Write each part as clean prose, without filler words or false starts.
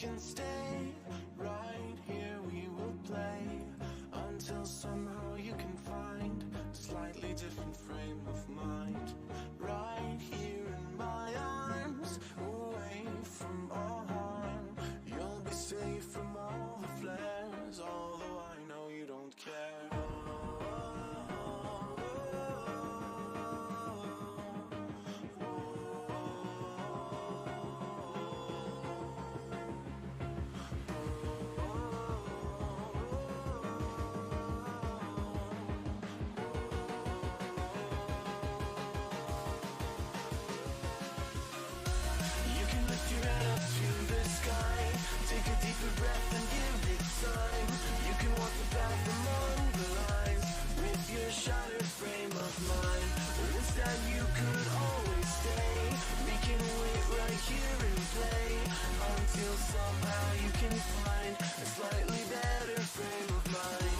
can stay right here, we will play until somehow you can find a slightly different frame of mind. Right here in my arms, away from all harm, you'll be safe from all the flares, although I know you don't care. You can lift your head up to the sky, take a deeper breath and give it time. You can walk the path among the lines with your shattered frame of mind. Or instead you could always stay. We can wait right here and play until somehow you can find a slightly better frame of mind.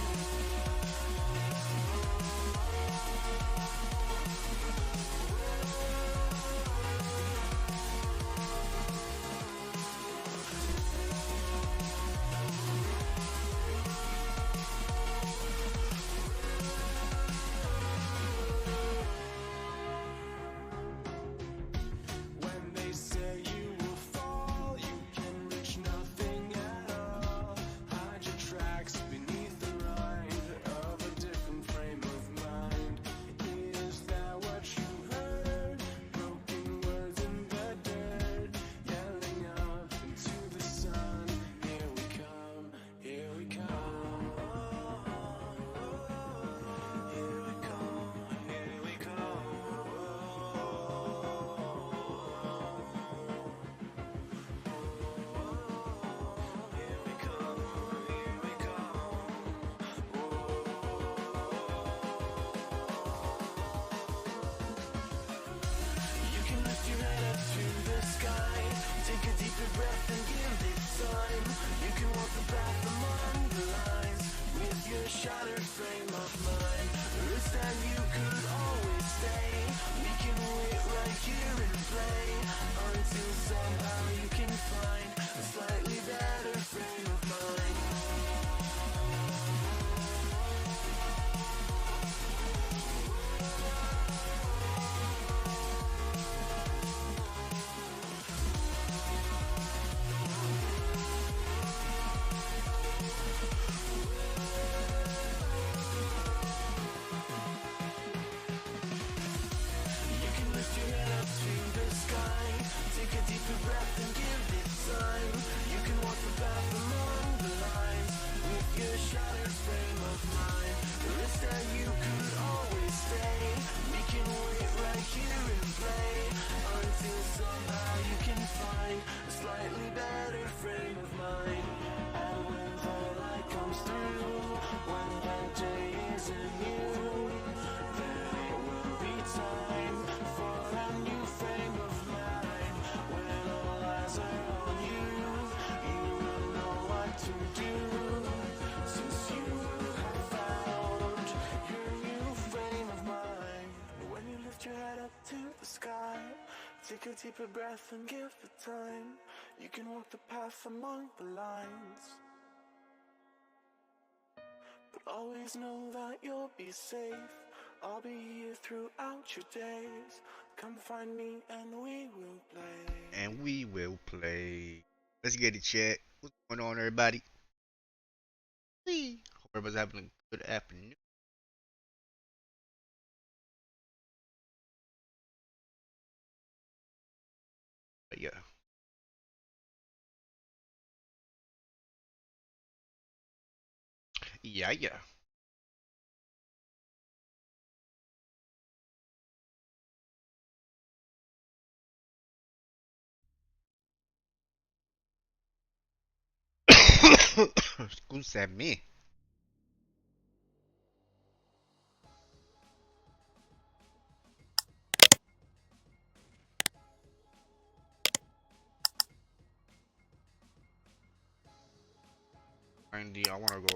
When they say you will fall, you can reach nothing at all. Hide your tracks beneath the rind of a different frame of mind. Is that what you heard? Broken words in the dirt, yelling up into the sun. Here we come, here we come. Here we come, here we come. Here we come, here we come. You can lift your head up to the sky, take a deeper breath and give it time. You can walk the path among the lines with your shattered frame of mind. Or instead you could always stay. We can wait right here and play until somehow you can find a slightly better frame of mind. You can lift your head up to the sky, take a deeper breath and give it time. You can walk the path among the lines with your shattered frame of mind. Or instead you could always stay. We can wait right here and play until somehow you can find a slightly better frame of mind. And when the light comes through, when the day isn't new, then it will be time for a new frame of mind. When all eyes are on you, you will know what to do, since you have found your new frame of mind. When you lift your head up to the sky, take a deeper breath and give it time. You can walk the path among the lines, but always know that you'll be safe. I'll be here throughout your days. Come find me and we will play. And we will play. Let's get it, chat. What's going on, everybody? Hope everybody's having a good afternoon. But yeah. Yeah, yeah. Scusami. Andy, I wanna go.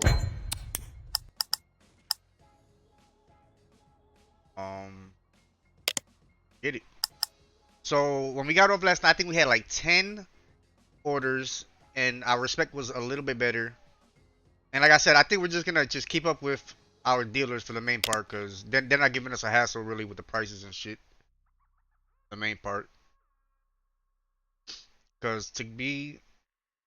Get it. So when we got off last night, I think we had like 10 orders and our respect was a little bit better. And like I said, I think we're just gonna just keep up with our dealers for the main part, cause then they're not giving us a hassle really with the prices and shit. The main part, cause to be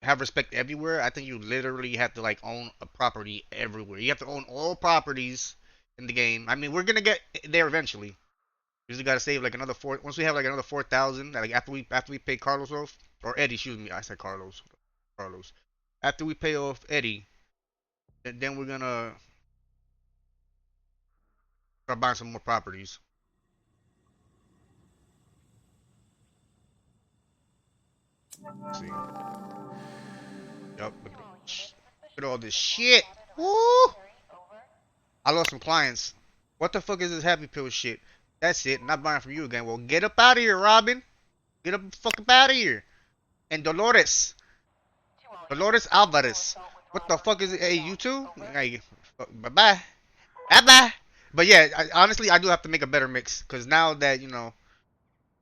have respect everywhere, I think you literally have to like own a property everywhere. You have to own all properties in the game. I mean, we're gonna get there eventually. We just gotta save like another four. Once we have like another 4,000, like after we pay Carlos off or Eddie, excuse me, I said Carlos. Carlos. After we pay off Eddie, then we're gonna start buying some more properties. Let's see. Yup. Look at all this shit. Woo! I lost some clients. What the fuck is this happy pill shit? That's it. Not buying from you again. Well, get up out of here, Robin. Get up, fuck up out of here. And Dolores. Dolores Alvarez. What the fuck is it? Hey, you too? Hey, bye bye. Bye bye. But yeah, honestly, I do have to make a better mix. Because now that,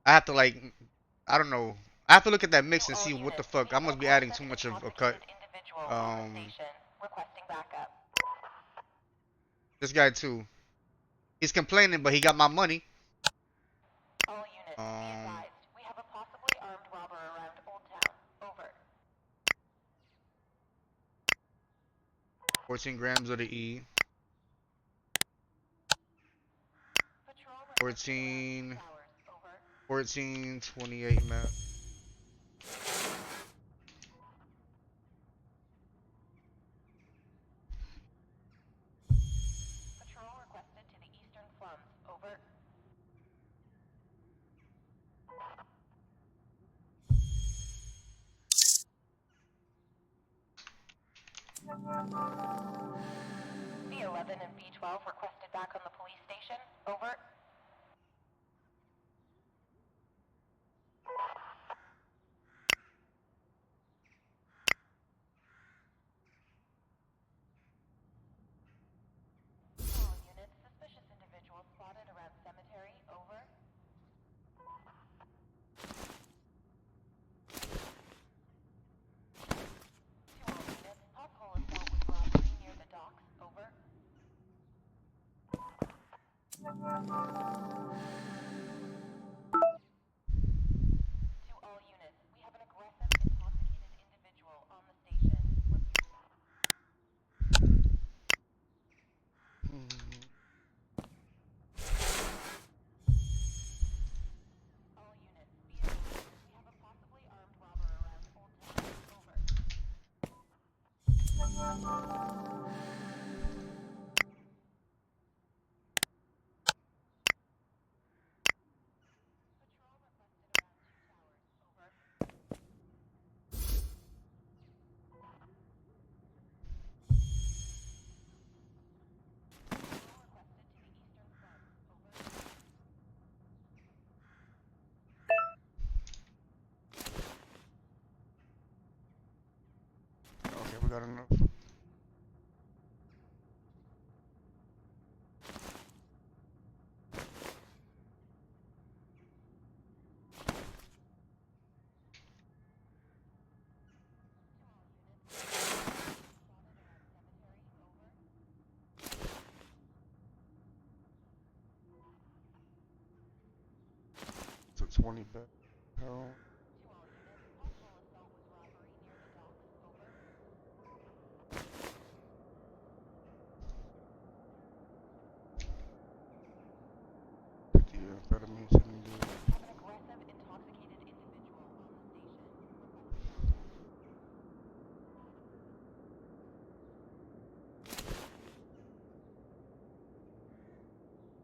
I have to like, I don't know. I have to look at that mix and see what the fuck. I must be adding too much of a cut. Um, this guy too. He's complaining, but he got my money. Um, 14 grams of the E. 14, 14, 28 map. B11 and B12 requested back on the police station. Over. All units, suspicious individual spotted around cemetery. Over. To all units, possible assault with robbery near the docks. Over. To all units, we have an aggressive, intoxicated individual on the station. All units, be advised, we have a possibly armed robber around Old Town. Over. Patrol requested around 2 towers. Over. Patrol requested to the eastern front. Over. Okay, we got enough. So 20 back. Hell. To all units, possible assault with robbery near the docks. Over. 50 amphetamine, 70. We have an aggressive, intoxicated individual on the station. Requesting backup.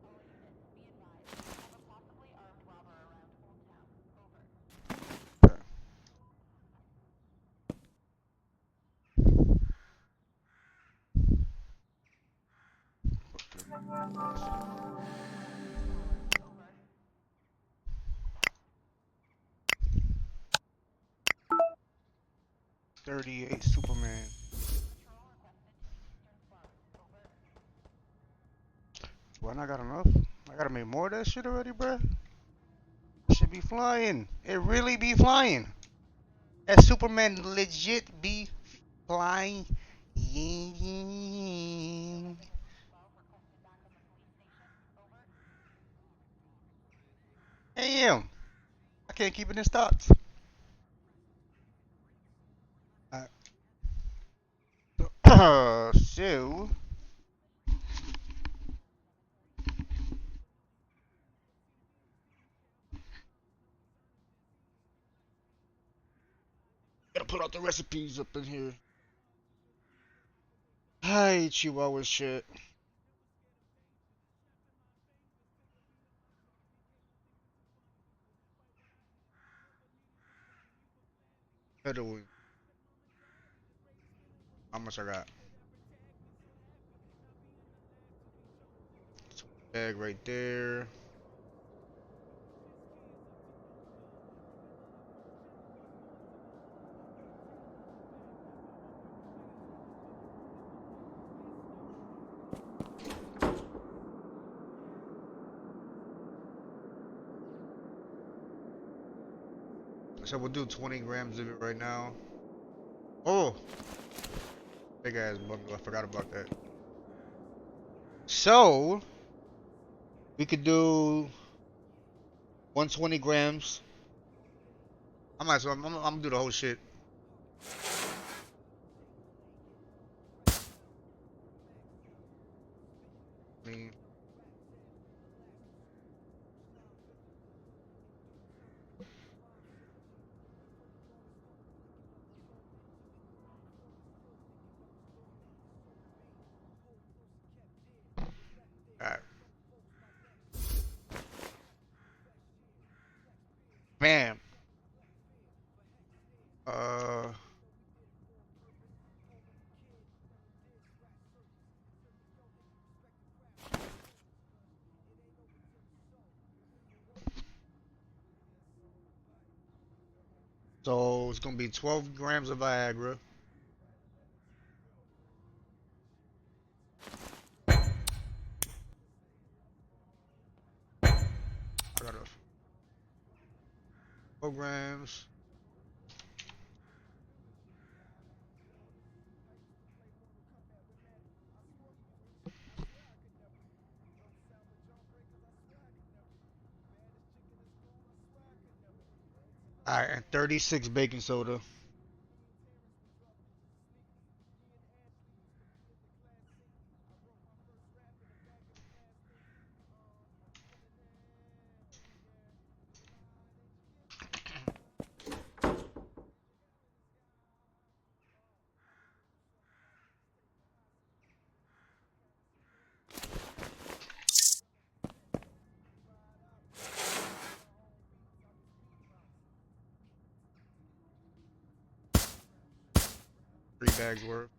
All units, be advised, we have a possibly armed robber around Old Town. Over. Okay. Over. 38 Superman. Patrol requested to the eastern front. Over. Well, I got enough. I gotta make more of that shit already, bruh. Should be flying. It really be flying. That Superman legit be flying. Yeah. Damn. I can't keep it in stocks. So, gotta put out the recipes up in here. Hi, Chihuahua shit. How much I got? Bag right there. So we'll do 20 grams of it right now. Oh, big ass bundle. I forgot about that. So we could do 120 grams. I might as well. I'm gonna do the whole shit. I mean, alright. Bam. Uh, so it's gonna be 12 grams of Viagra. I got 12 grams. Alright, and 36 baking soda. Three bags worth.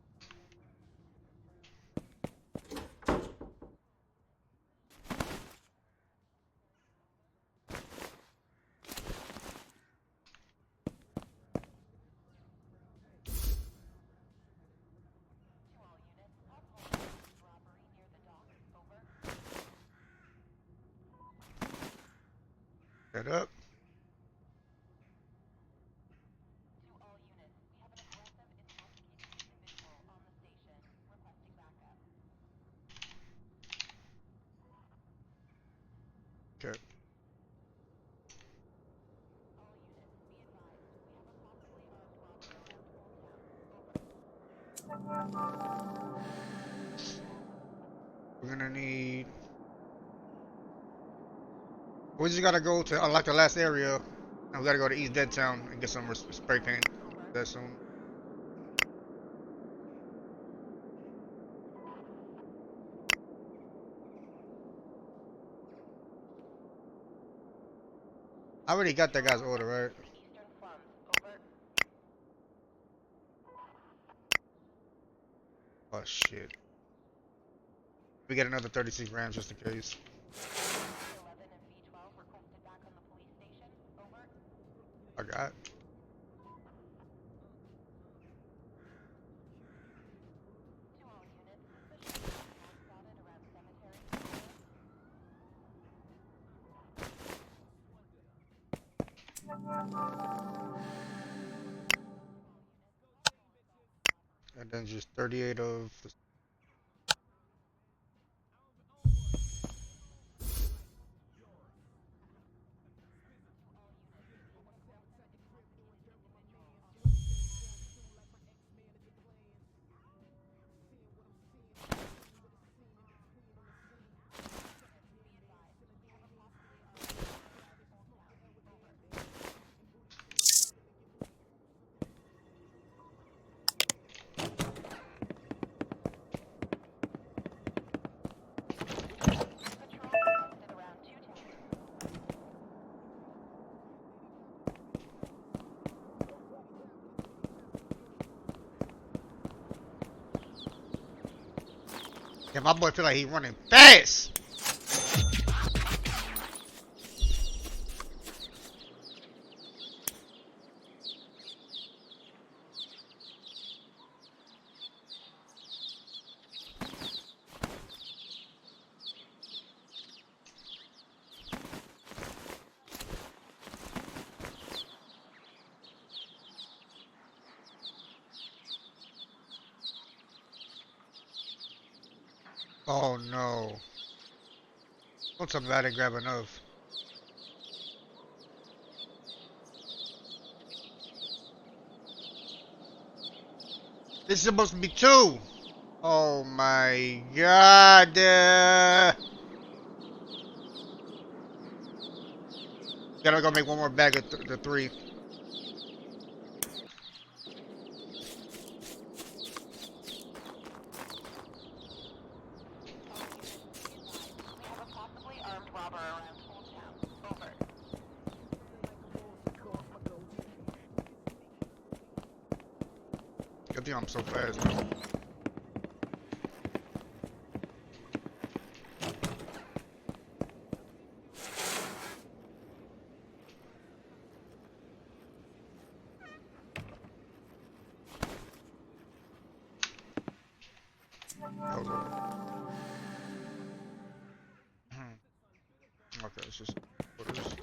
That up. Okay. We're gonna need. We just gotta go to unlock the last area, and we gotta go to East Deadtown and get some spray paint. That soon. I already got that guy's order, right? Oh shit. We get another 36 grams just in case. I got. And then just 38 of the Patrol requested around 210. Yeah, my boy feel like he running fast. Oh no. Don't tell me I didn't grab enough. This is supposed to be 2. Oh my god. Gotta go make one more bag of the 3. We have a possibly armed robber around Old Town. Over. Good thing I'm so fast, man. Hold on. Okay, it's just orders.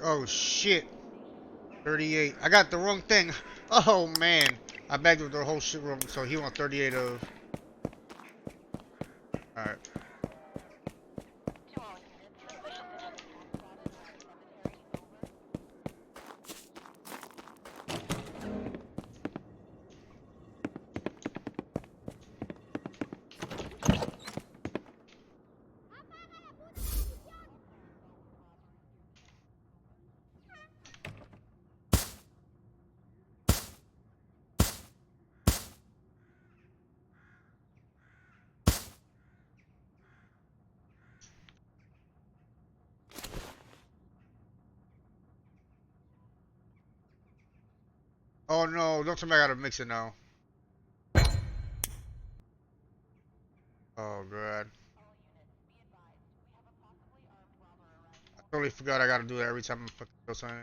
Oh shit. 38. I got the wrong thing. Oh man. I bagged with the whole shit wrong. So he want 38 of. Alright. To all units, suspicious individuals spotted around cemetery. Oh no, don't tell me I gotta mix it now. Oh god. All units, be advised. We have a possibly armed robber around. I totally forgot I gotta do that every time I fucking kill something.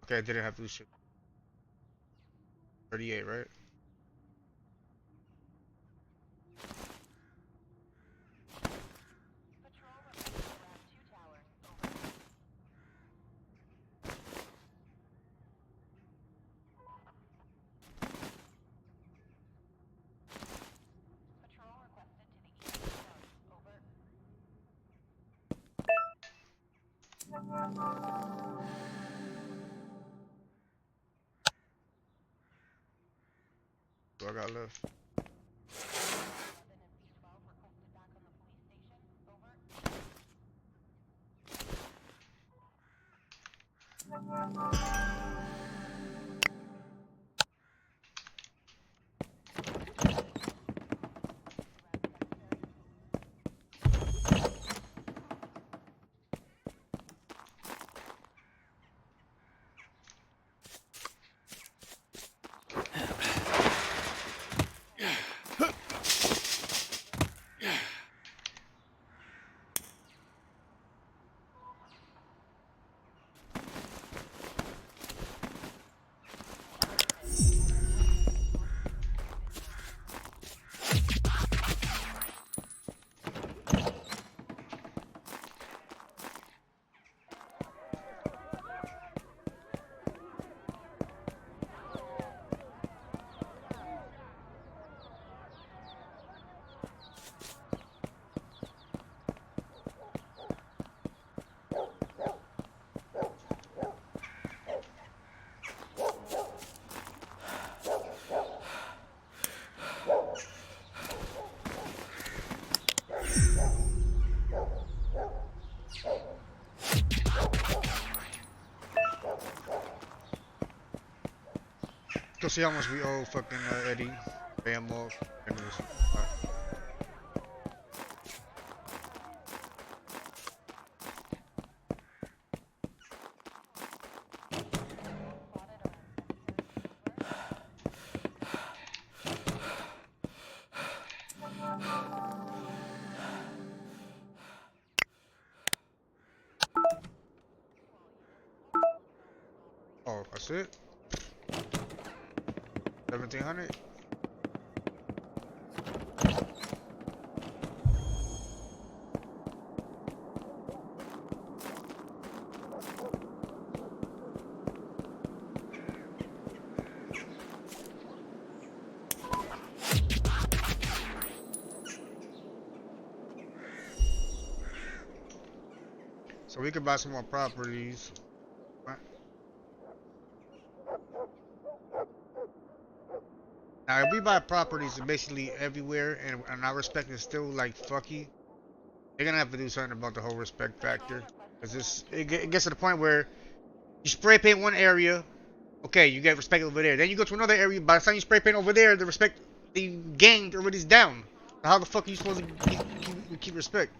Okay, I didn't have to do shit. 38, right? Patrol requested around 2 towers. Over. Patrol requested to the east of zone. Over. What I got left? 11 and B12 requested back on the police station. Over. Go see how much we owe fucking Eddie. Pay him off. And it was, oh, that's it? 1700? So we could buy some more properties. Right. Now, if we buy properties basically everywhere and our respect is still like fucky, they're gonna have to do something about the whole respect factor. Cause it gets to the point where you spray paint one area, okay, you get respect over there. Then you go to another area, by the time you spray paint over there, the respect that you gained already is down. How the fuck are you supposed to keep respect?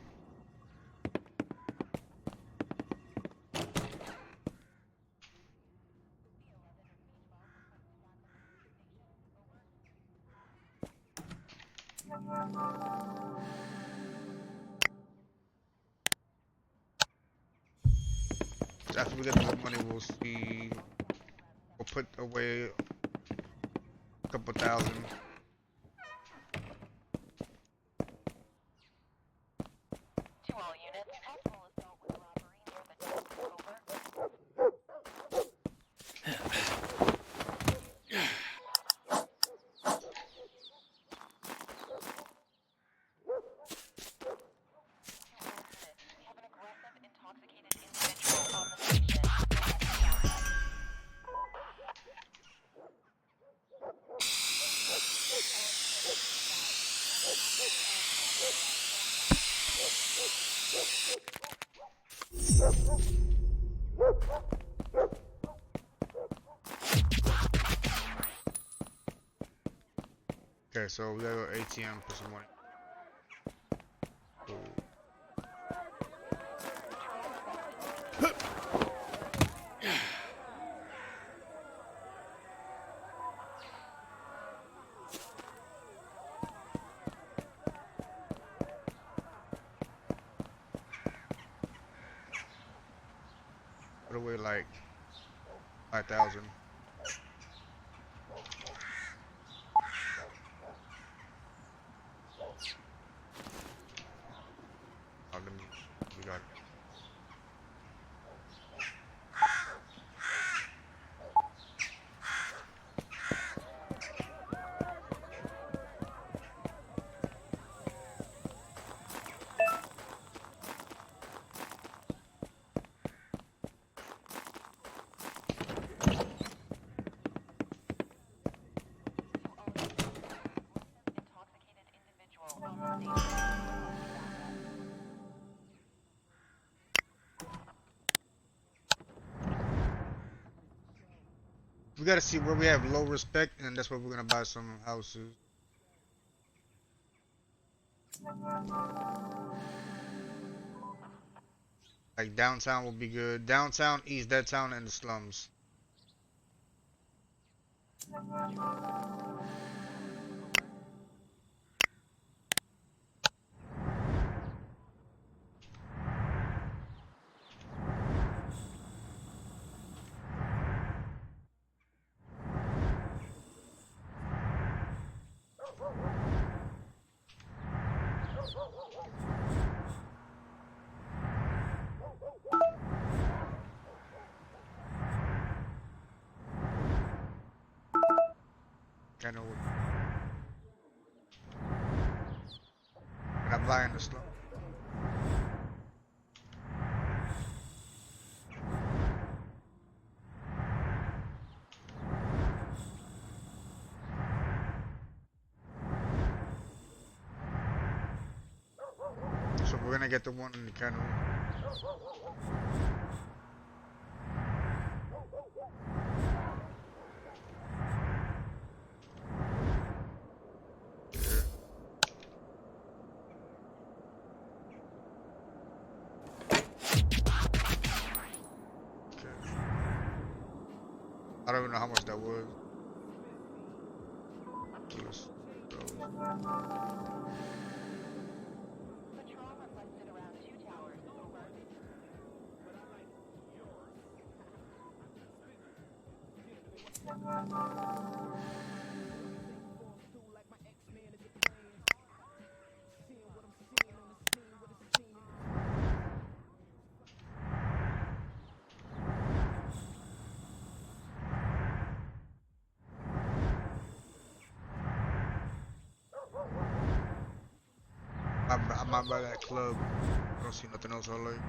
After we get the money, we'll see. We'll put away a couple thousand. To all units, possible assault with robbery near Okay, so we gotta go ATM for some money. Cool. Put away like 5,000. Oh, let me. We got it. Intoxicated individual on station. We gotta see where we have low respect, and that's where we're gonna buy some houses. Like downtown will be good. Downtown, East Deadtown, and the slums. Kind of. And I'm buying the slum. So we're gonna get the one in the kennel. Okay. I don't even know how much that was. Let's those. Patrol requested around 2 towers. Over. I might buy that club. I don't see nothing else I like.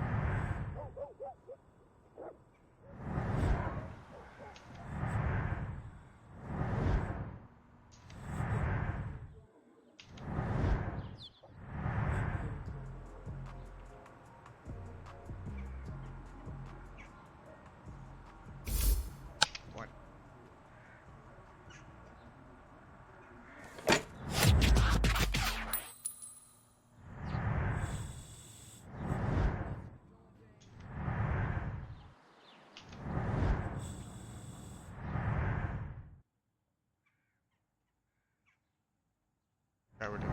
What? Yeah, we're done.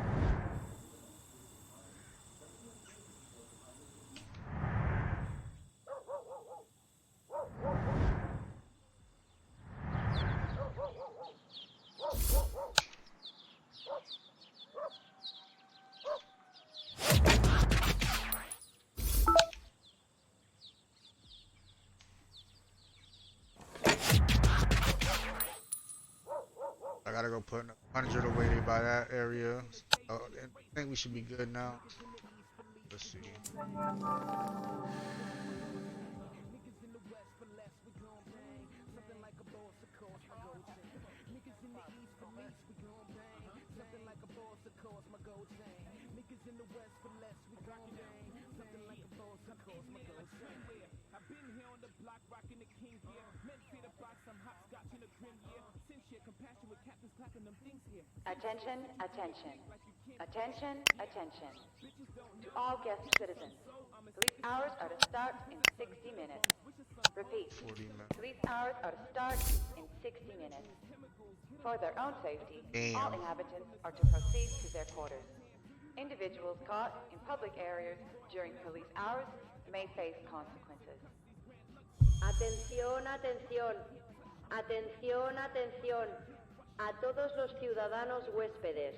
I gotta go put 100 away by that area. I think we should be good now. Let's see. Attention, attention. Attention, attention. To all guest citizens, police hours are to start in 60 minutes. Repeat, 40 minutes. police hours are to start in 60 minutes. For their own safety, all Damn. inhabitants are to proceed to their quarters. Individuals caught in public areas during police hours may face consequences. Atención, atención. Atención, atención. A todos los ciudadanos huéspedes.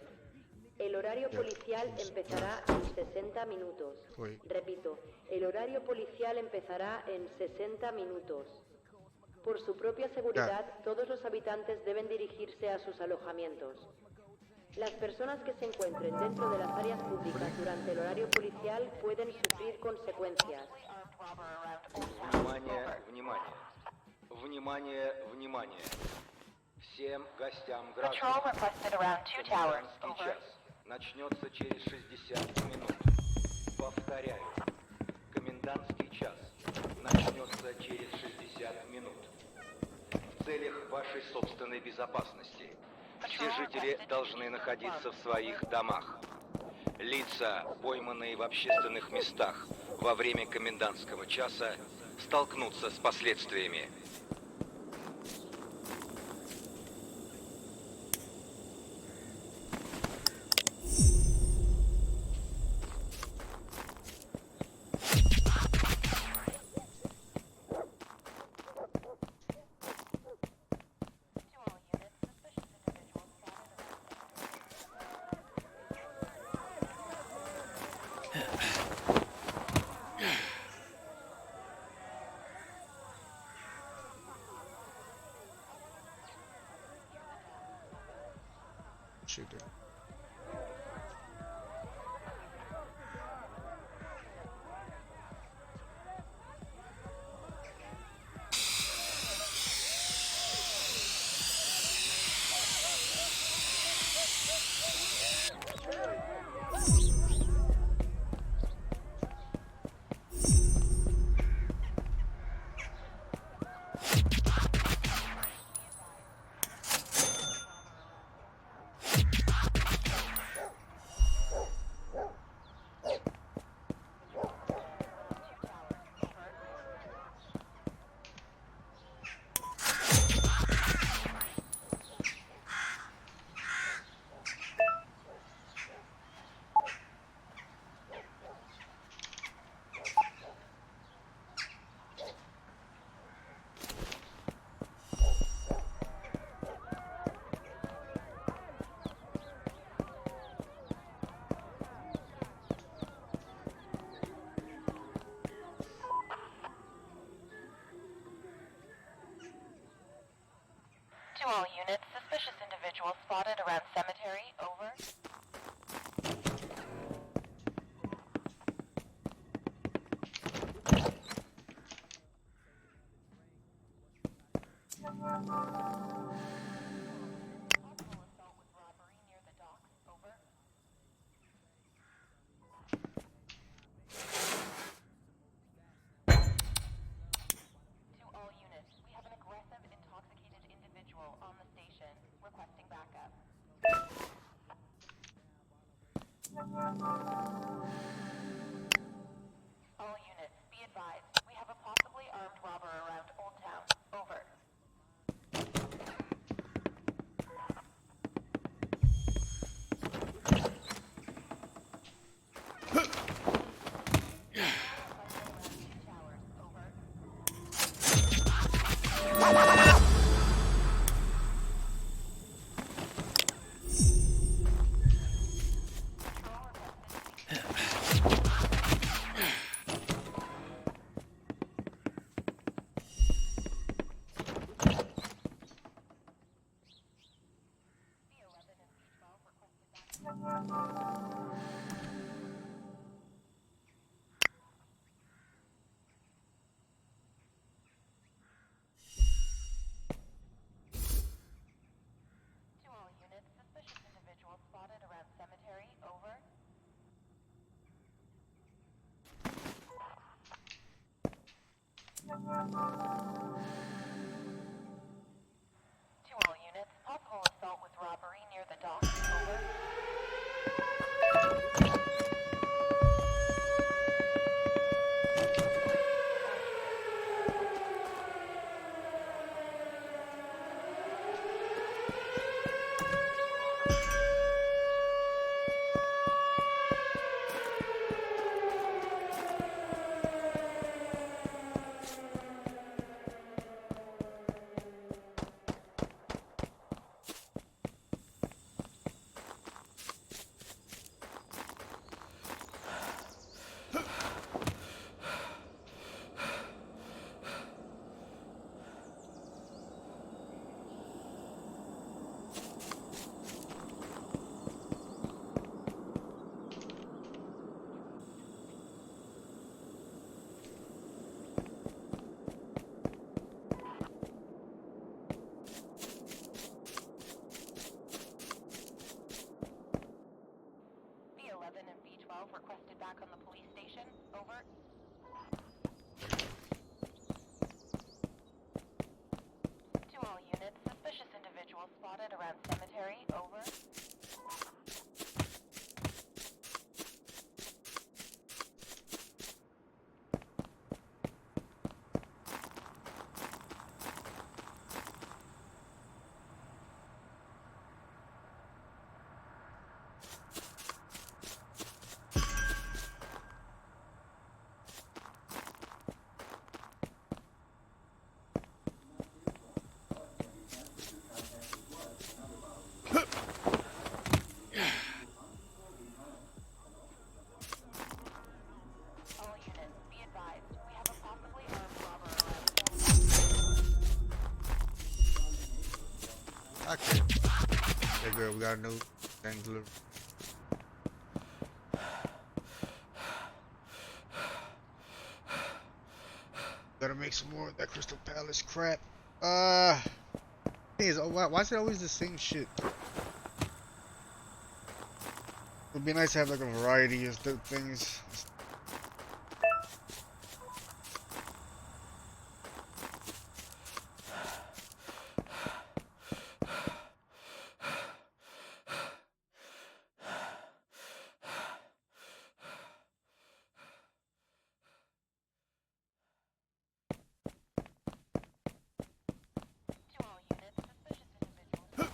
El horario policial empezará en 60 minutos. Wait. Repito, el horario policial empezará en 60 minutos. Por su propia seguridad, todos los habitantes deben dirigirse a sus alojamientos. Las personas que se encuentren dentro de las áreas públicas durante el horario policial pueden sufrir consecuencias. Внимание, внимание. Внимание, внимание. Всем гостям Patrol граждан. requested around 2 towers. Комендантский час начнется через 60 минут. Повторяю. Комендантский час начнется через 60 минут. В целях вашей собственной безопасности все жители должны находиться в своих домах. Лица, пойманные в общественных местах во время комендантского часа, столкнутся с последствиями. Shoot it. To all units, suspicious individual spotted around cemetery, over. Possible assault with robbery near the docks, over. To all units, we have an aggressive, intoxicated individual on the station, requesting backup. All units, be advised, we have a possibly armed robber around Old Town, over. To all units, suspicious individual spotted around cemetery, over. good. We got a new thing delivered. Gotta make some more of that Crystal Palace crap. Thing is, why is it always the same shit? It'd be nice to have like a variety of things. To all units, suspicious individuals.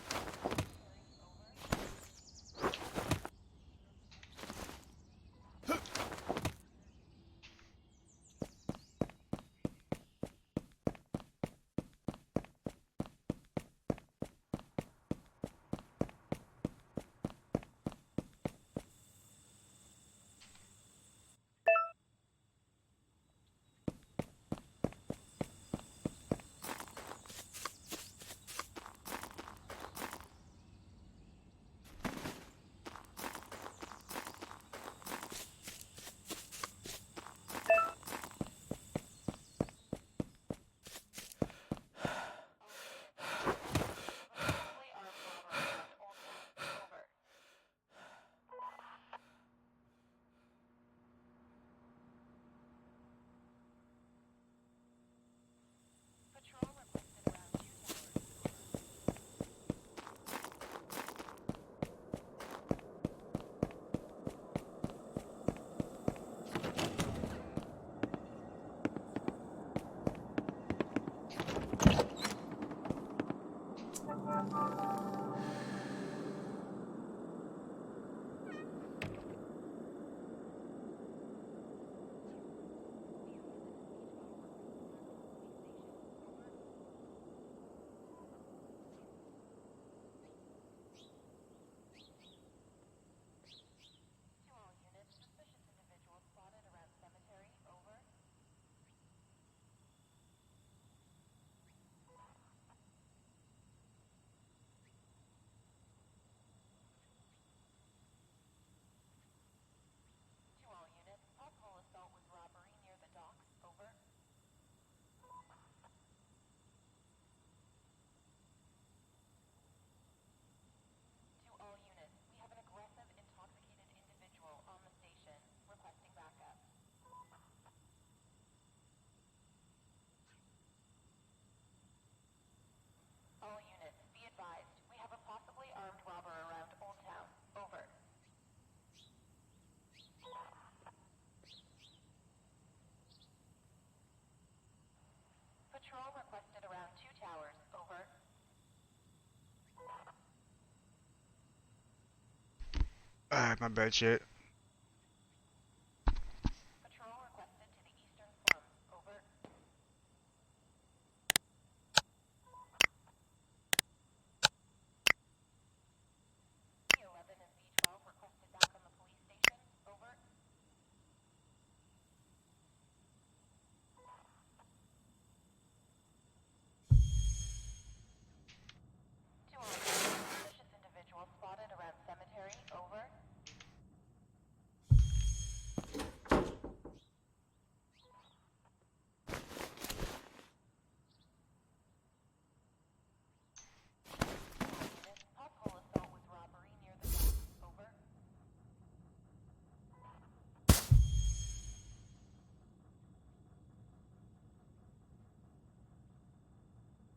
Patrol requested around 2 towers. Over. Alright, my bad shit. Patrol requested to the eastern slums. Over. B11 and B12 requested back on the police station. Over. To all units, suspicious individual spotted around cemetery. Over. Unit, possible assault with robbery near the docks. Over.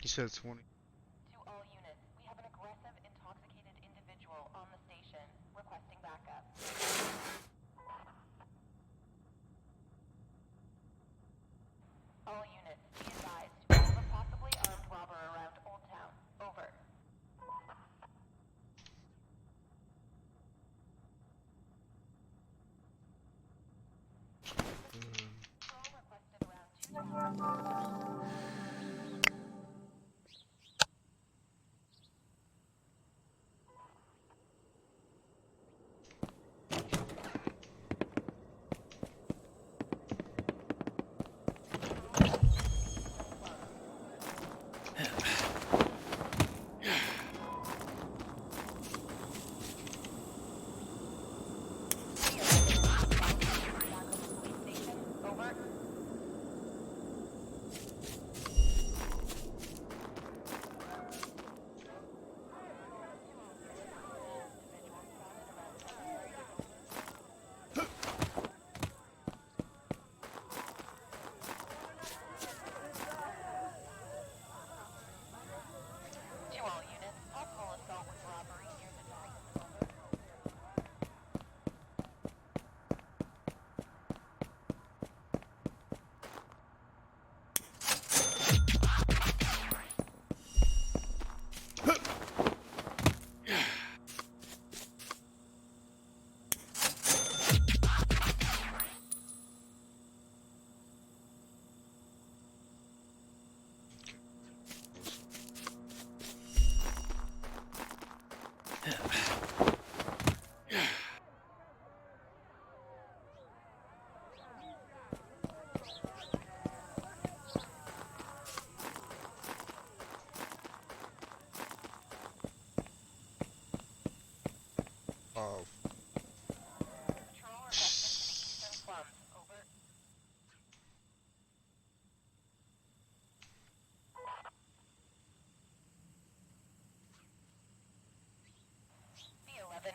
You said 20. To all units, we have an aggressive, intoxicated individual on the station, requesting backup. All units, be advised, we have a possibly armed robber around Old Town. Over. Patrol requested around 2 towers.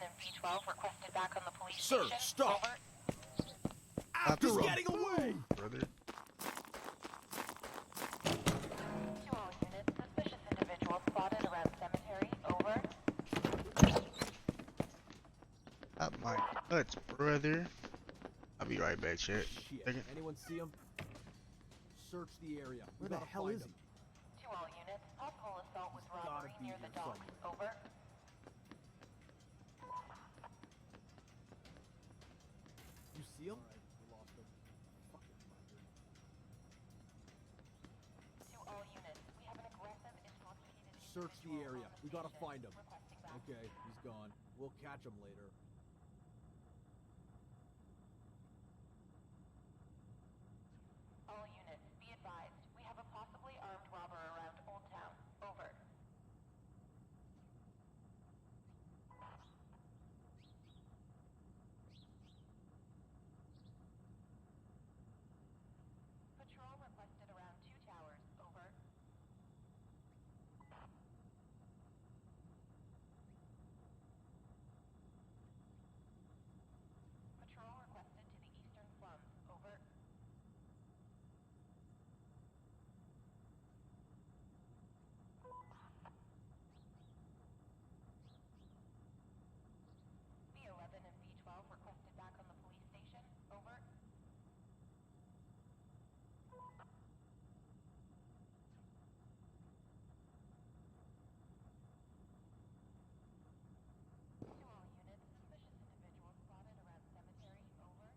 and B12 requested back on the police Sir, station. stop. Over. After He's getting away! brother. To all units, suspicious individual spotted around cemetery. Over. Not my nuts, brother. I'll be right back, chat. Shit. Second. Anyone see him? Search the area. Where the hell is he? To all units, possible assault with Gotta robbery be near the here dock. Over. You see him? We lost him. Fucking bastard. To all units, we have an aggressive, intoxicated Search the individual area. on the We gotta station, find him. requesting backup. Okay, he's gone. We'll catch him later. All units, be advised. We have a possibly armed robber around Old Town. Over. Patrol requested around 2 towers. Over. Patrol requested to the eastern slums. Over. B11 and B12 requested back on the police station. Over. To all units, suspicious individual spotted around cemetery. Over.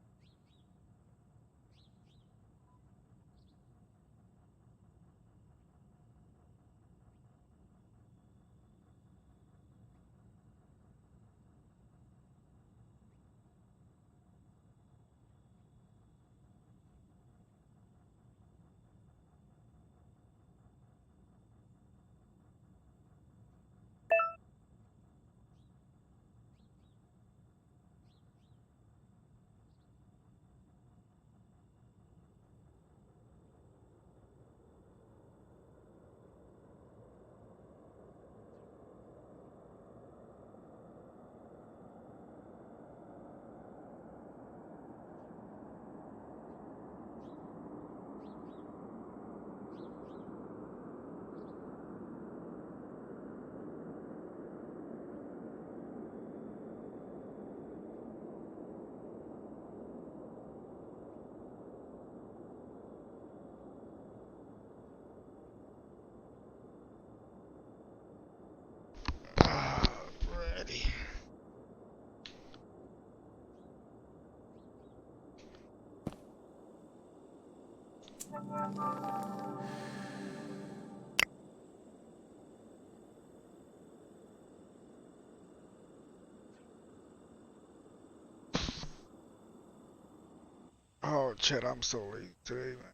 Ah, ready. Oh, chat, I'm so late today, man.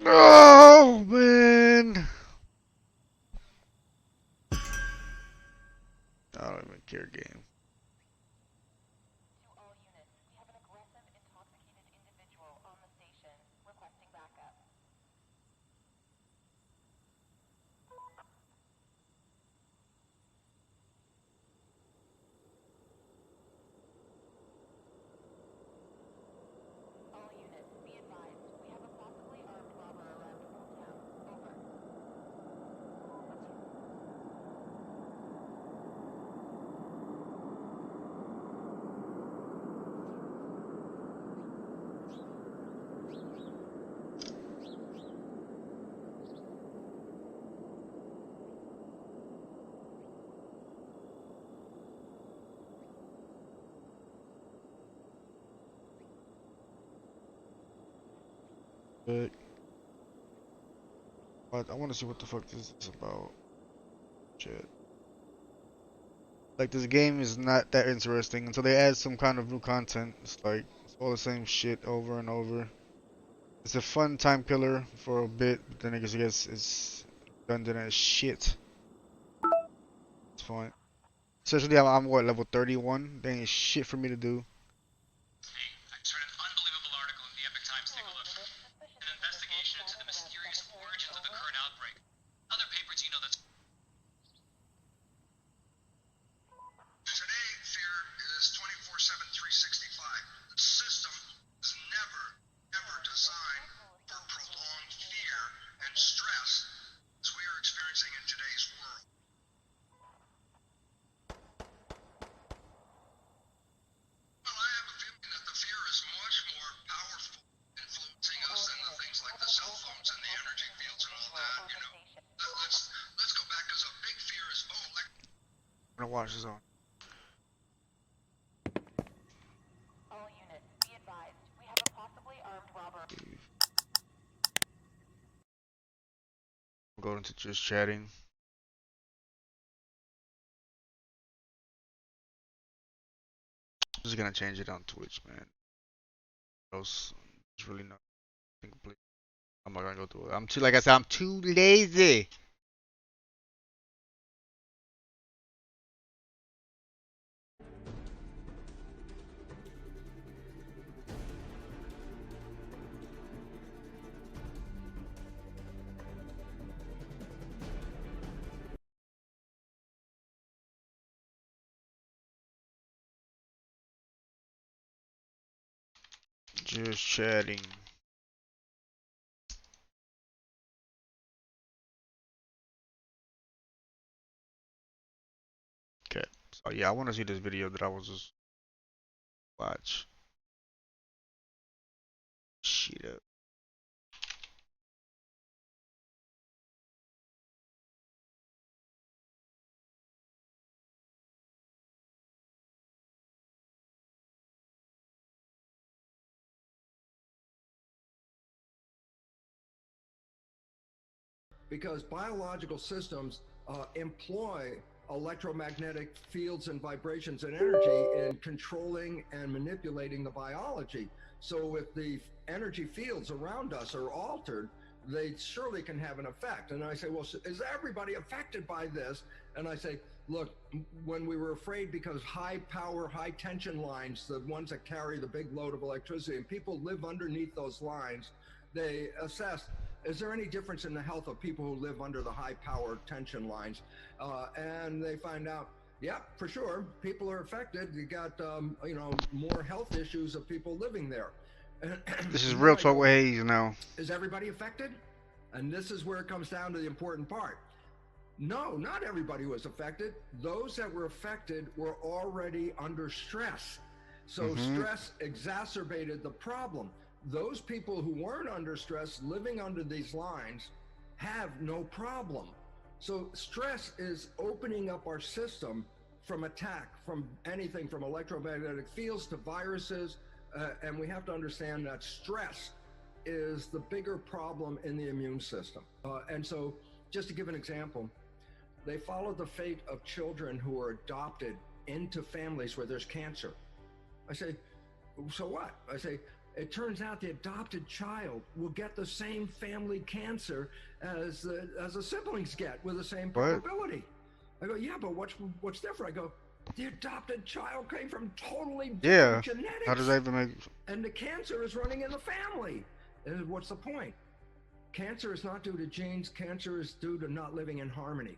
Oh, man. I don't even care, game. To all units, we have an aggressive, intoxicated individual on the station, requesting backup. All units, be advised. We have a possibly armed robber around Old Town. Over. But I want to see what the fuck this is about. Shit. Like, this game is not that interesting until they add some kind of new content. It's like, it's all the same shit over and over. It's a fun time killer for a bit, but then I guess it's redundant as shit. It's fine. Especially I'm what, level 31? There ain't shit for me to do. Hey, I just read an unbelievable article in the Epic Times. Take a look. An investigation into the mysterious watch this on. All units, be advised. We have a possibly armed robber. Go into just chatting. I'm just gonna change it on Twitch, man. Else, it's really not complete. I'm not gonna go through it. I'm too, like I said, I'm too lazy. Just chatting. Okay. So yeah, I want to see this video that I was just watch. Shit up. Because biological systems employ electromagnetic fields and vibrations and energy in controlling and manipulating the biology. So if the energy fields around us are altered, they surely can have an effect. And I say, well, is everybody affected by this? And I say, look, when we were afraid because high power, high tension lines, the ones that carry the big load of electricity, and people live underneath those lines, they assessed, is there any difference in the health of people who live under the high power tension lines? And they find out, yeah, for sure, people are affected. You got, more health issues of people living there. This is real talk with Haze now. Is everybody affected? And this is where it comes down to the important part. No, not everybody was affected. Those that were affected were already under stress. So stress exacerbated the problem. Those people who weren't under stress, living under these lines, have no problem. So stress is opening up our system from attack, from anything from electromagnetic fields to viruses, and we have to understand that stress is the bigger problem in the immune system. And so, just to give an example, they followed the fate of children who are adopted into families where there's cancer. I say, so what? I say, it turns out the adopted child will get the same family cancer as the siblings get with the same probability. I go, yeah, but what's different? I go, the adopted child came from totally different genetics. How does that even make? And the cancer is running in the family. And what's the point? Cancer is not due to genes. Cancer is due to not living in harmony.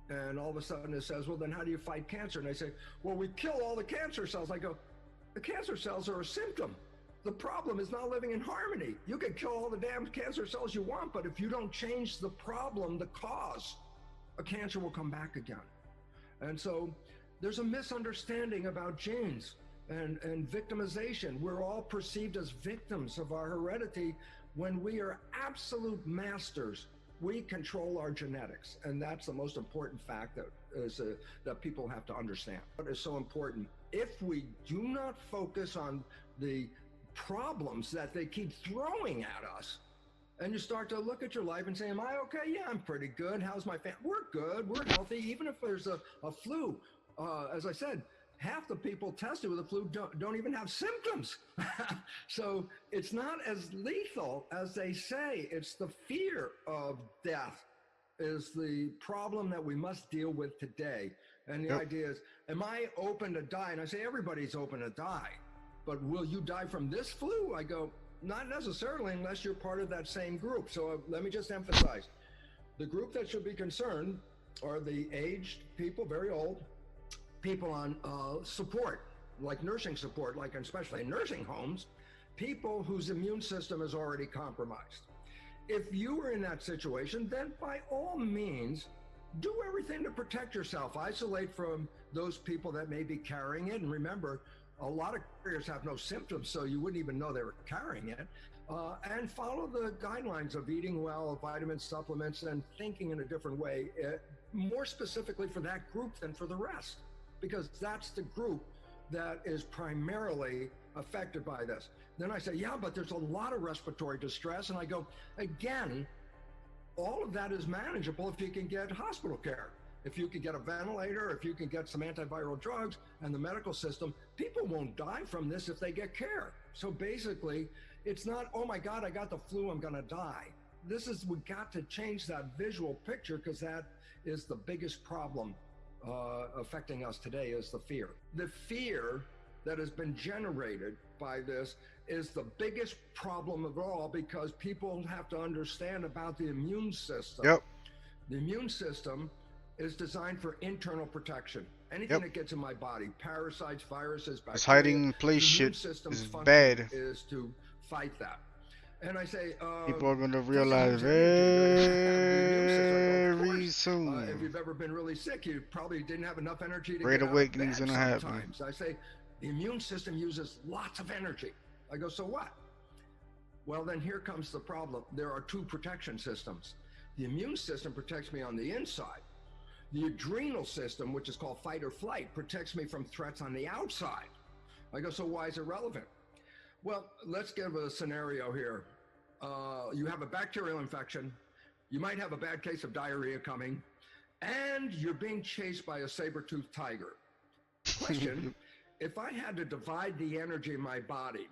And all of a sudden it says, well, then how do you fight cancer? And I say, well, we kill all the cancer cells. I go, the cancer cells are a symptom. The problem is not living in harmony. You can kill all the damn cancer cells you want, but if you don't change the problem, the cause, a cancer will come back again. And so there's a misunderstanding about genes and victimization. We're all perceived as victims of our heredity when we are absolute masters. We control our genetics, and that's the most important fact that people have to understand. What is so important? If we do not focus on the problems that they keep throwing at us, and you start to look at your life and say, am I okay? Yeah, I'm pretty good. How's my family? We're good. We're healthy. Even if there's a flu, as I said, half the people tested with the flu don't even have symptoms. So it's not as lethal as they say. It's the fear of death is the problem that we must deal with today. And the idea is, am I open to die? And I say, everybody's open to die. But will you die from this flu? I go, not necessarily unless you're part of that same group. So let me just emphasize, the group that should be concerned are the aged people, very old, people on support, like nursing support, like especially in nursing homes, people whose immune system is already compromised. If you are in that situation, then by all means, do everything to protect yourself. Isolate from those people that may be carrying it. And remember, a lot of carriers have no symptoms, so you wouldn't even know they were carrying it. And follow the guidelines of eating well, vitamin supplements, and thinking in a different way. more specifically for that group than for the rest, because that's the group that is primarily affected by this. Then I say, yeah, but there's a lot of respiratory distress. And I go, again, all of that is manageable if you can get hospital care. If you can get a ventilator, if you can get some antiviral drugs and the medical system, people won't die from this if they get care. So basically, it's not, oh my God, I got the flu, I'm gonna die. We got to change that visual picture, because that is the biggest problem affecting us today, is the fear. The fear that has been generated by this is the biggest problem of all, because people have to understand about the immune system. Yep. The immune system is designed for internal protection. Anything that gets in my body, parasites, viruses, bacteria, This hiding in place the immune shit system's is function bad. is to fight that. And I say, People are gonna does it realize use energy to have the immune system? I go, of very course. soon. If you've ever been really sick, you probably didn't have enough energy to Great get awakening's out of bed gonna happen. sometimes. I say, the immune system uses lots of energy. I go, so what? Well, then here comes the problem. There are two protection systems. The immune system protects me on the inside. The adrenal system, which is called fight or flight, protects me from threats on the outside. I go, so why is it relevant? Well, let's give a scenario here. You have a bacterial infection. You might have a bad case of diarrhea coming, and you're being chased by a saber-toothed tiger. Question, if I had to divide the energy in my body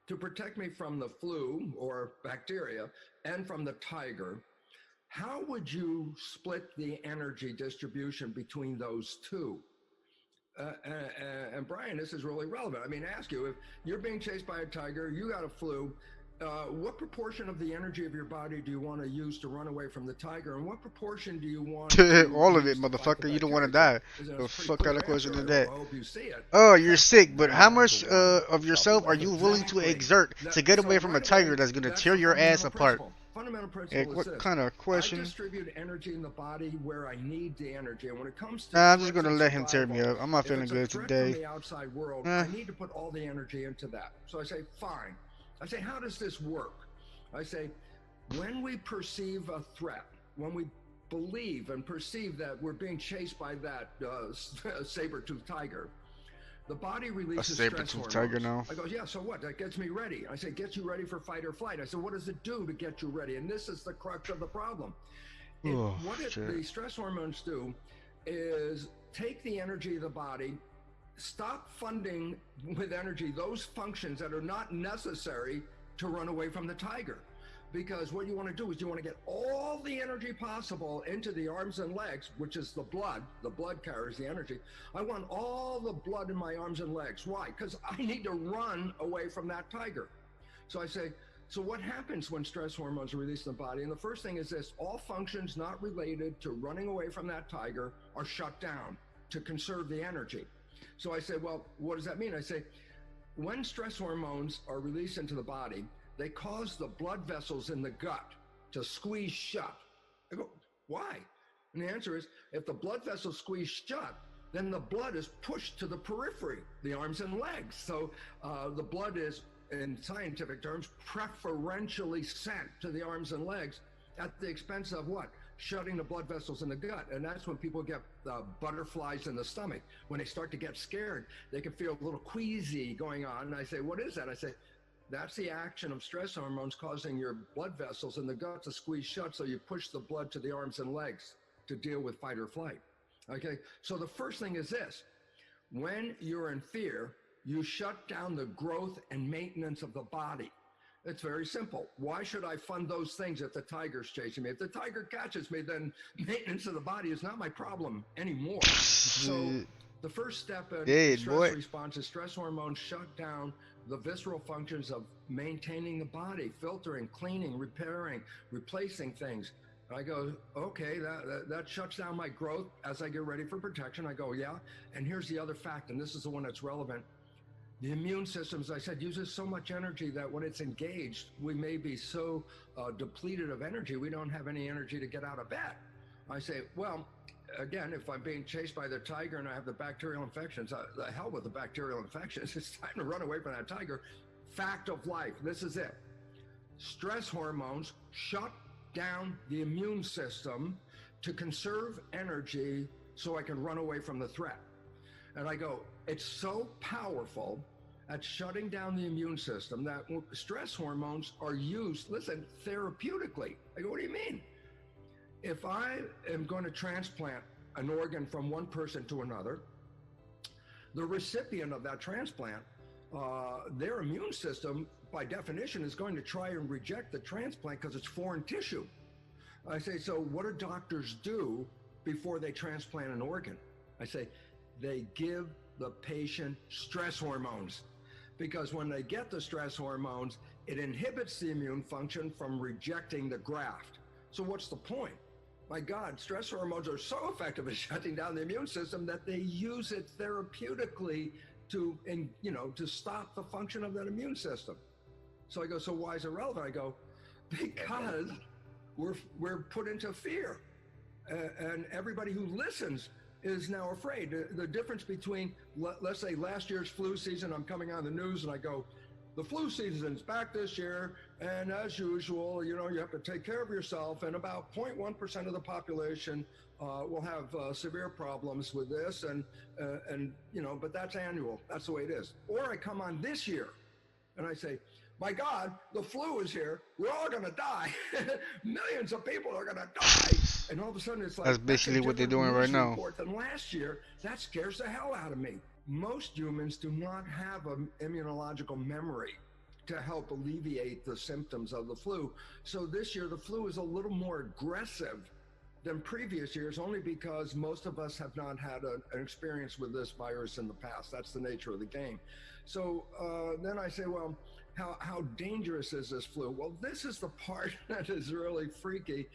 to protect me from the flu or bacteria and from the tiger, how would you split the energy distribution between those two? And Brian, this is really relevant. I mean, ask you, if you're being chased by a tiger, you got a flu, what proportion of the energy of your body do you want to use to run away from the tiger? And what proportion do you want to all of use it, to fight the motherfucker. You don't want to bacteria? die. So, The it's a pretty fuck clear kind of question answer. is that? I hope you see it. Oh, you're sick, but how much Number one. of yourself are you willing to Exactly. exert to get away So from a right tiger away, that's gonna that's tear the your ass fundamental apart? principle. Fundamental principle is What this. kind of I question? distribute energy in the body where I need the energy. And when it comes to Nah, I'm just threats gonna and let him tear me survival, up. I'm not if feeling it's a good threat today. from the outside world, Eh. I need to put all the energy into that. So I say, fine. I say, how does this work? I say, when we perceive a threat, when we believe and perceive that we're being chased by that saber-toothed tiger, the body releases stress saber-toothed hormones. tiger now. I go, yeah, so what? That gets me ready. I say, gets you ready for fight or flight. I said, what does it do to get you ready? And this is the crux of the problem. The stress hormones do is take the energy of the body, stop funding with energy those functions that are not necessary to run away from the tiger. Because what you want to do is you want to get all the energy possible into the arms and legs, which is the blood. The blood carries the energy. I want all the blood in my arms and legs. Why? Because I need to run away from that tiger. So I say, so what happens when stress hormones are released in the body? And the first thing is this: all functions not related to running away from that tiger are shut down to conserve the energy. So I say, well, what does that mean? I say, when stress hormones are released into the body, they cause the blood vessels in the gut to squeeze shut. I go, why? And the answer is, if the blood vessels squeeze shut, then the blood is pushed to the periphery, the arms and legs. So the blood is, in scientific terms, preferentially sent to the arms and legs at the expense of what? Shutting the blood vessels in the gut. And that's when people get butterflies in the stomach. When they start to get scared, they can feel a little queasy going on. And I say, what is that? I say, that's the action of stress hormones causing your blood vessels in the gut to squeeze shut, so you push the blood to the arms and legs to deal with fight or flight. Okay, so the first thing is this: when you're in fear, you shut down the growth and maintenance of the body. It's very simple. Why should I fund those things if the tiger's chasing me? If the tiger catches me, then maintenance of the body is not my problem anymore. So the first step in stress response is stress hormones shut down the visceral functions of maintaining the body, filtering, cleaning, repairing, replacing things. I go, okay, that shuts down my growth as I get ready for protection. I go, yeah. And here's the other fact, and this is the one that's relevant. The immune system, as I said, uses so much energy that when it's engaged, we may be so depleted of energy, we don't have any energy to get out of bed. I say, well, again, if I'm being chased by the tiger and I have the bacterial infections, the hell with the bacterial infections. It's time to run away from that tiger. Fact of life. This is it. Stress hormones shut down the immune system to conserve energy so I can run away from the threat. And I go, it's so powerful at shutting down the immune system that stress hormones are used, listen, therapeutically. I go, what do you mean? If I am going to transplant an organ from one person to another, the recipient of that transplant, their immune system, by definition, is going to try and reject the transplant because it's foreign tissue. I say, so what do doctors do before they transplant an organ? I say, they give the patient stress hormones, because when they get the stress hormones, it inhibits the immune function from rejecting the graft. So what's the point? My God, stress hormones are so effective at shutting down the immune system that they use it therapeutically to stop the function of that immune system. So I go, so why is it relevant? I go, because we're put into fear, and everybody who listens is now afraid. The difference between, let's say, last year's flu season, I'm coming on the news and I go, the flu season's back this year, and as usual, you have to take care of yourself, and about 0.1% of the population will have severe problems with this, and but that's annual. That's the way it is. Or I come on this year and I say, my God, the flu is here. We're all going to die. Millions of people are going to die. And all of a sudden, it's like, That's basically what they're doing right now. Than last year. That scares the hell out of me. Most humans do not have an immunological memory to help alleviate the symptoms of the flu. So this year, the flu is a little more aggressive than previous years, only because most of us have not had an experience with this virus in the past. That's the nature of the game. So then I say, well, how dangerous is this flu? Well, this is the part that is really freaky,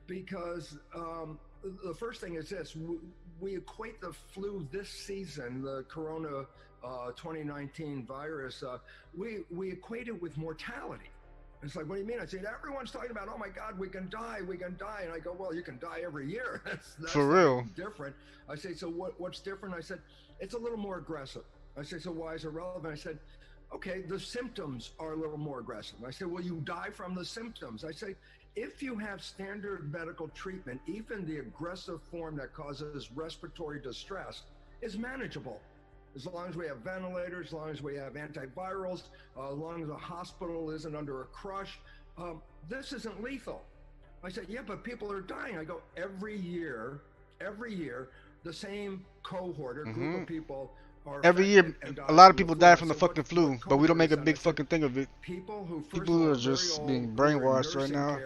because the first thing is this: we equate the flu this season, the Corona 2019 virus, we equate it with mortality. It's like, what do you mean? I said, everyone's talking about, oh my God, we can die. And I go, well, you can die every year. That's for real different. I say, so what's different? I said, it's a little more aggressive. I say, so why is it relevant? I said, okay, the symptoms are a little more aggressive. I said, well, you die from the symptoms. I say, if you have standard medical treatment, even the aggressive form that causes respiratory distress is manageable. As long as we have ventilators, as long as we have antivirals, as long as the hospital isn't under a crush, this isn't lethal. I said, yeah, but people are dying. I go, every year, the same cohort or group of people are every year. A lot of people die from the fucking flu, but we don't make a big fucking thing of it. People are just being brainwashed right now.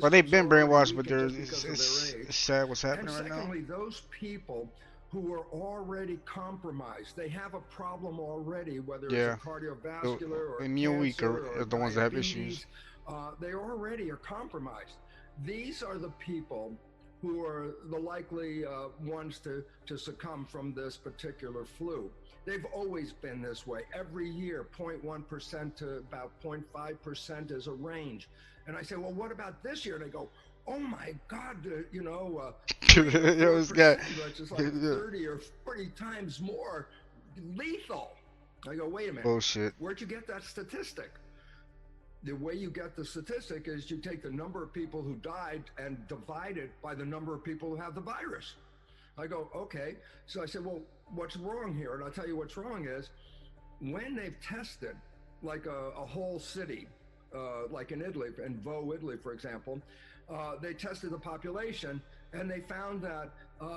Well, they've been brainwashed, but it's sad what's happening right now. Secondly, those people who are already compromised, they have a problem already, whether it's a cardiovascular or immune weak or the ones that have issues. They already are compromised. These are the people who are the likely ones to succumb from this particular flu. They've always been this way. Every year, 0.1% to about 0.5% is a range. And I say, well, what about this year? And they go, oh my God, This guy, which is like 30 or 40 times more lethal. I go, wait a minute. Bullshit. Where'd you get that statistic? The way you get the statistic is you take the number of people who died and divide it by the number of people who have the virus. I go, okay. So I said, well, what's wrong here? And I'll tell you what's wrong is when they've tested like a whole city, like in Italy, in Italy, for example, they tested the population and they found that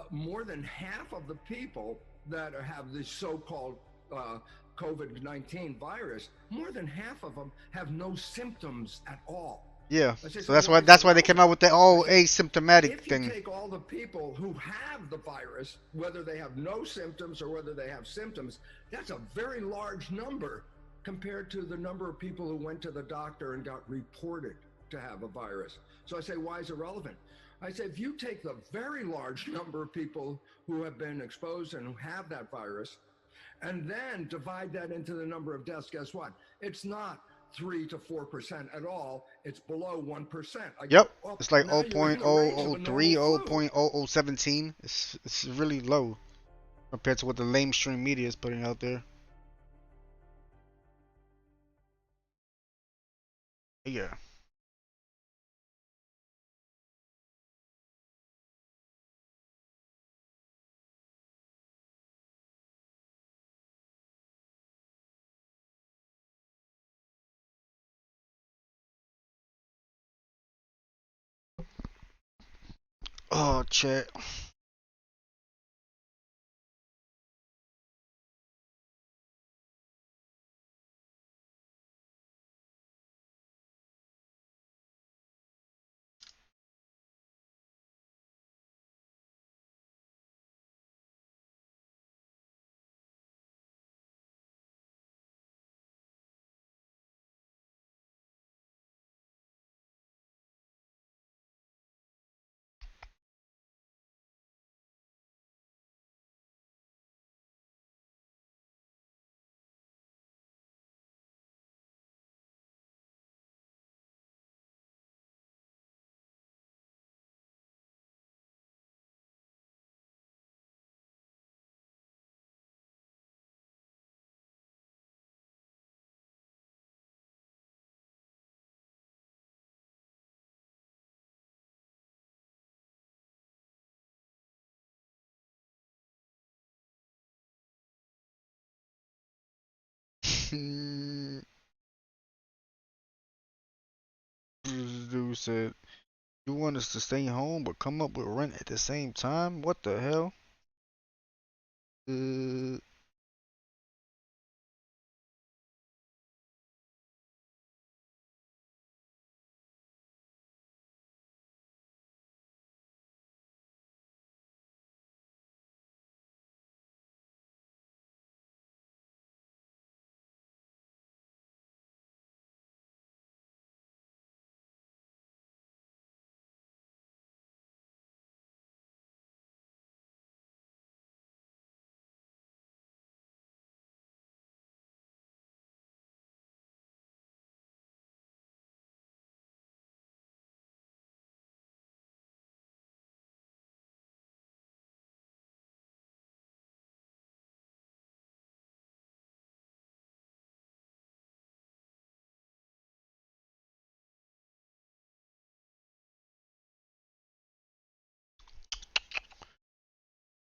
more than half of the people that have the so-called COVID-19 virus, more than half of them have no symptoms at all. Yeah, so that's why they came out with the asymptomatic thing. If you take all the people who have the virus, whether they have no symptoms or whether they have symptoms, that's a very large number compared to the number of people who went to the doctor and got reported to have a virus. So I say, why is it relevant? I say, if you take the very large number of people who have been exposed and who have that virus, and then divide that into the number of deaths, guess what? It's not 3 to 4% at all. It's below 1%. Yep, it's like 0.003, 0.0017. It's really low compared to what the lamestream media is putting out there. Yeah. Oh, chat. This dude said, "You want us to stay home but come up with rent at the same time? What the hell?" Uh,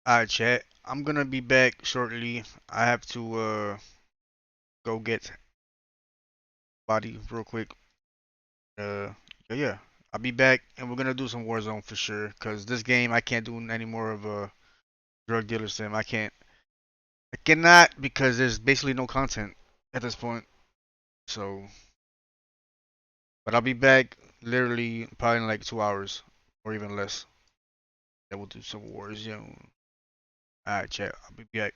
Alright, chat. I'm gonna be back shortly. I have to go get body real quick. Yeah. I'll be back and we're gonna do some Warzone for sure. Cause this game I can't do any more of a drug dealer sim. I cannot because there's basically no content at this point. So, but I'll be back literally probably in like 2 hours or even less. Then we'll do some Warzone. Alright, chat. I'll be back.